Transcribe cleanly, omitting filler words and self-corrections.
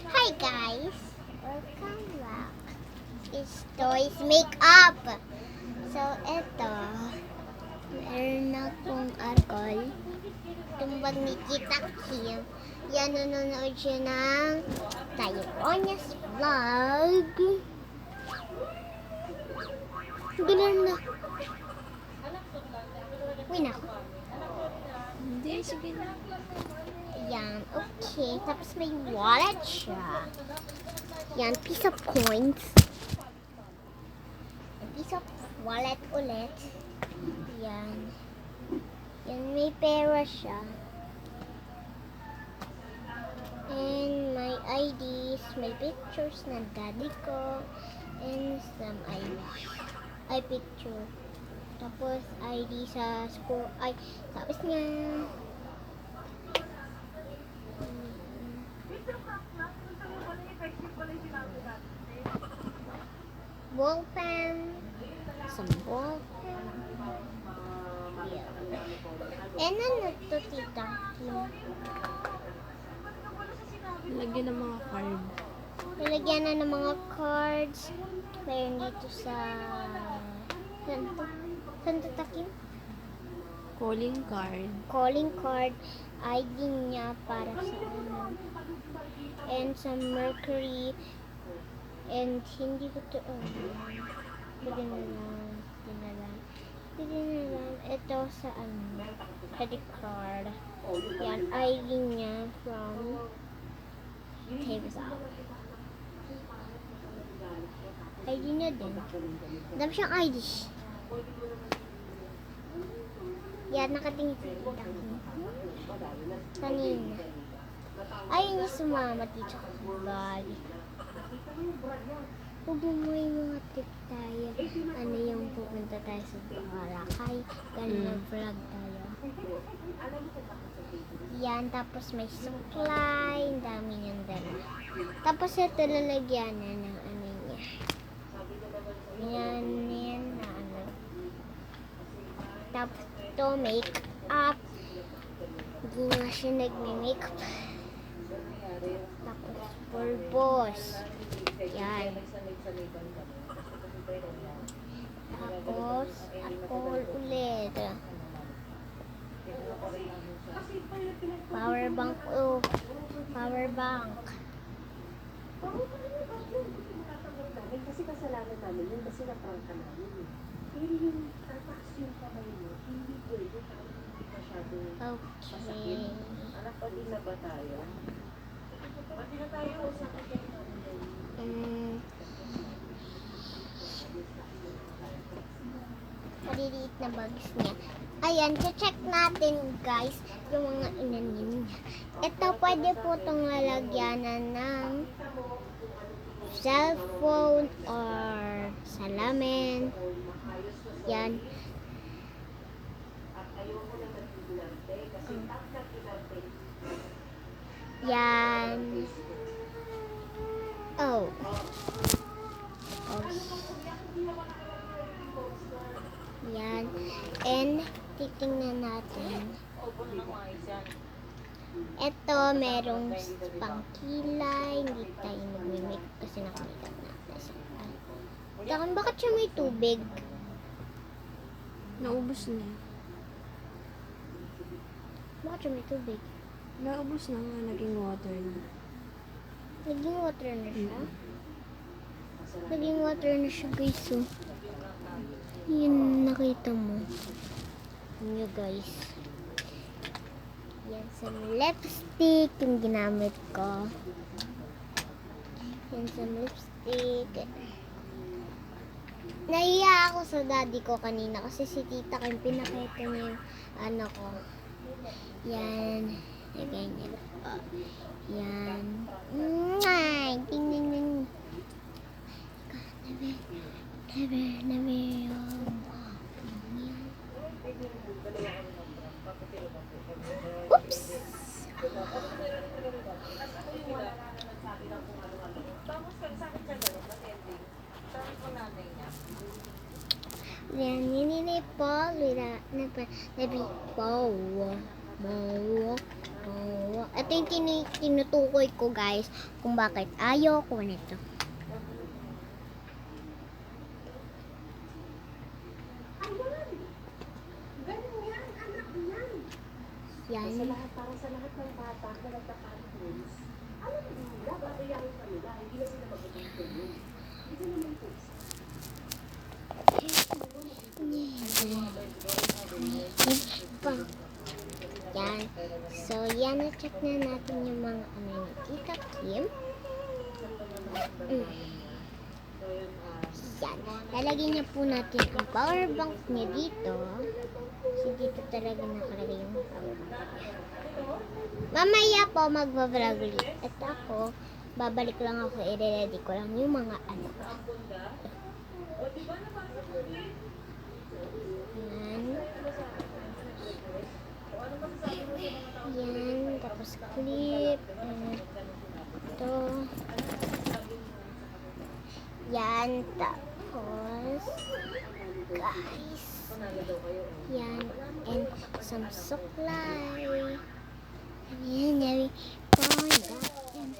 Hi guys! Welcome back. It's Toys Makeup. So, eto. Meron akong alcohol. Tumbag ni Tita Kim. Yan, nanonood siya ng Tyronia's Vlog. Ganun na. Uy, nako. Hindi, sige na. Yan, okay. Tapos may wallet siya. Yan, piece of coins. A piece of wallet ulit. Yan. Yan, may pera siya. And my IDs, my pictures ng daddy ko. And some I picture. Tapos ID sa school. Ay, tapos niya. Ball pen. Some ball pen. Yeah. And ano to, Tita Kim? Lagyan ng mga card. Nilagyan na ng mga cards. Mayroon dito sa... Saan to, Takim? Calling card. Calling card. ID niya para sa ano. And some mercury. And hindi ko to... Pwede na lang. Ito sa ano. Credit card. Yan. ID niya from... Tabazon. ID niya din. Dami siyang ID. Yan, nakatingin sa kanina. Ayun niya sumama dito sa vlog. Huwag mo may mga tip tayo. Ano yung pupunta tayo sa Boracay. Ganun mag-vlog tayo. Yan, tapos may supply. Ang dami niyang dala. Tapos ito lalagyan na ng ano niya. Yan na ano. Tapos ito, make up. Hindi nga siya nagme-make up. Tapos for boss. Yan. Tapos alcohol ulit. Power bank. Oh, power bank. Kasi kasalanan namin yun kasi na-prank ka namin. Pero yung tataas yung kamay mo, hindi pwede tayo hindi masyadong Okay. anak, pati na ba tayo? Pati na tayo, sakit kayo Maliliit na bags niya. Ayan, check natin guys yung mga inanin niya. Ito pwede po itong lalagyanan ng cellphone or salamin. Yan. Yan. Oh. Yan. And titingnan natin. Ito, merong pangkilay. Hindi tayo nagme-make kasi nakita natin. Dakan, bakit siya may tubig? Naubos na. Bakit siya may tubig? Naubos na nga, naging water na. Naging water na siya? Naging water na siya, guys. So, yun, nakita mo. Yun, guys. Yan, some lipstick yung ginamit ko. Yan, some lipstick. Naiya ako sa daddy ko kanina kasi si tita ko yung pinakita niya yung ano ko. Yan. Ganyan po. Yan. Ay, tingnan. Nabe. Oops! Yan, nini po, nabi po. Oh, ito yung tinutukoy ko guys kung bakit ayaw ko nito. Ganun yan, anak yan. Yan. Para sa lahat ng bata na nagka-cartoons, alam mo nila, babayaran pa nila, hindi na sila magpapagtulong. Hindi ka naman po. Yan. So, yan. Na-check na natin yung mga ano ni Tita Kim. Yan. Lalagyan niya po natin ang power bank niya dito. Kasi dito talaga nakalagay yung power bank. Mamaya po magbablog ulit. At ako, babalik lang ako. I-ready ko lang yung mga ano. Yan. Yan. Tapos clip. Ito. Yan. Tapos guys. Yan. And some supply. Yan. Yan.